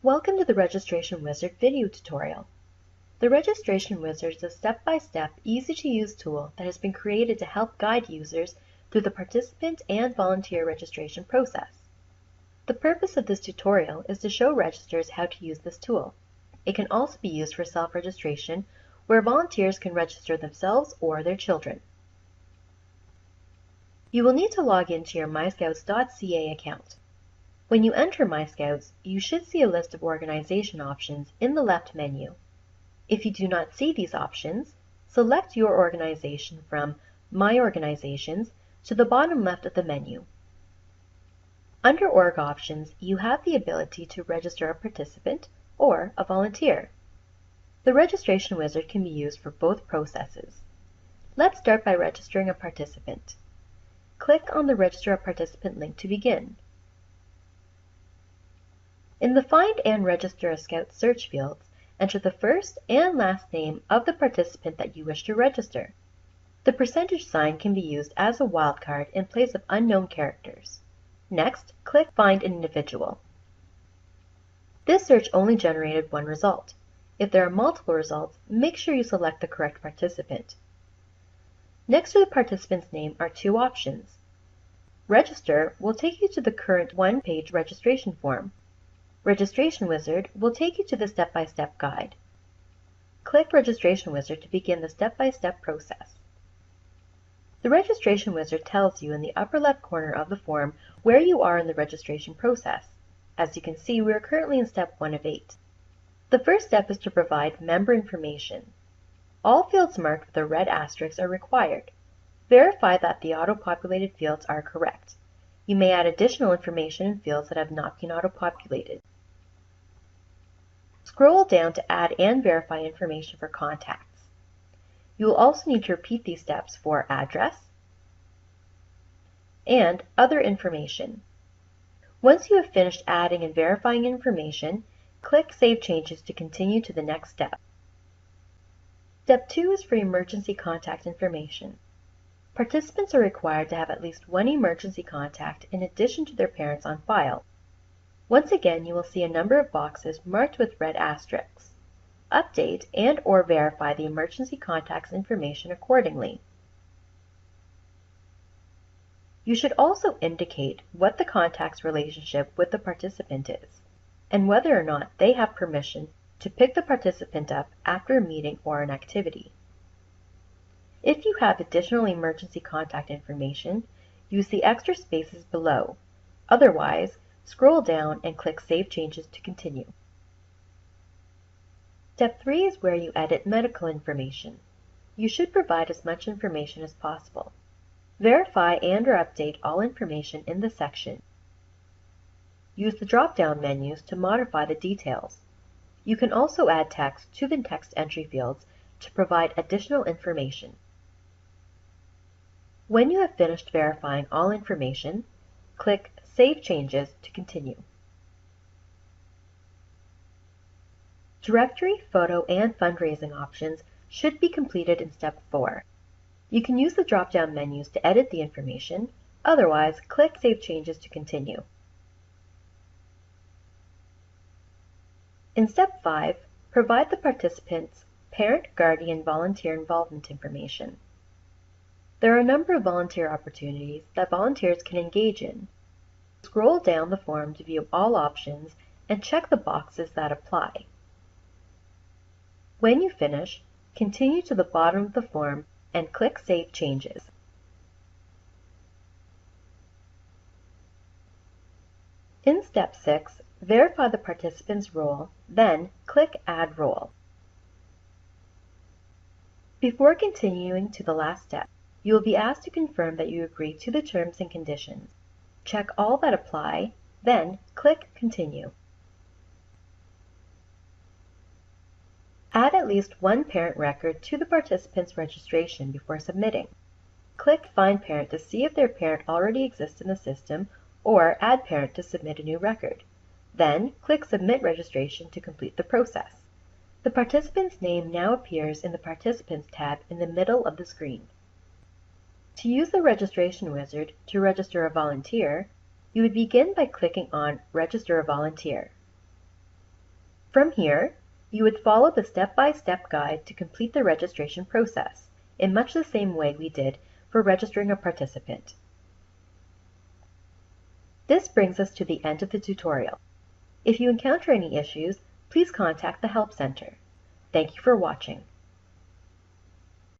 Welcome to the Registration Wizard video tutorial. The Registration Wizard is a step-by-step, easy-to-use tool that has been created to help guide users through the participant and volunteer registration process. The purpose of this tutorial is to show registrars how to use this tool. It can also be used for self-registration, where volunteers can register themselves or their children. You will need to log into your myscouts.ca account. When you enter MyScouts, you should see a list of organization options in the left menu. If you do not see these options, select your organization from My Organizations to the bottom left of the menu. Under Org Options, you have the ability to register a participant or a volunteer. The Registration Wizard can be used for both processes. Let's start by registering a participant. Click on the Register a Participant link to begin. In the Find and Register a Scout search fields, enter the first and last name of the participant that you wish to register. The percentage sign can be used as a wildcard in place of unknown characters. Next, click Find an Individual. This search only generated one result. If there are multiple results, make sure you select the correct participant. Next to the participant's name are two options. Register will take you to the current one-page registration form. Registration Wizard will take you to the step-by-step guide. Click Registration Wizard to begin the step-by-step process. The Registration Wizard tells you in the upper left corner of the form where you are in the registration process. As you can see, we are currently in step 1 of 8. The first step is to provide member information. All fields marked with a red asterisk are required. Verify that the auto-populated fields are correct. You may add additional information in fields that have not been auto-populated. Scroll down to add and verify information for contacts. You will also need to repeat these steps for address and other information. Once you have finished adding and verifying information, click Save Changes to continue to the next step. Step 2 is for emergency contact information. Participants are required to have at least one emergency contact in addition to their parents on file. Once again, you will see a number of boxes marked with red asterisks. Update and/or verify the emergency contact's information accordingly. You should also indicate what the contact's relationship with the participant is, and whether or not they have permission to pick the participant up after a meeting or an activity. If you have additional emergency contact information, use the extra spaces below. Otherwise, scroll down and click Save Changes to continue. Step 3 is where you edit medical information. You should provide as much information as possible. Verify and/or update all information in this section. Use the drop-down menus to modify the details. You can also add text to the text entry fields to provide additional information. When you have finished verifying all information, click Save Changes to continue. Directory, photo, and fundraising options should be completed in step 4. You can use the drop-down menus to edit the information, otherwise click Save Changes to continue. In step 5, provide the participant's parent, guardian, volunteer involvement information. There are a number of volunteer opportunities that volunteers can engage in. Scroll down the form to view all options and check the boxes that apply. When you finish, continue to the bottom of the form and click Save Changes. In step 6, verify the participant's role, then click Add Role. Before continuing to the last step, you will be asked to confirm that you agree to the terms and conditions. Check all that apply, then click Continue. Add at least one parent record to the participant's registration before submitting. Click Find Parent to see if their parent already exists in the system, or Add Parent to submit a new record. Then click Submit Registration to complete the process. The participant's name now appears in the Participants tab in the middle of the screen. To use the Registration Wizard to register a volunteer, you would begin by clicking on Register a Volunteer. From here, you would follow the step-by-step guide to complete the registration process, in much the same way we did for registering a participant. This brings us to the end of the tutorial. If you encounter any issues, please contact the Help Center. Thank you for watching.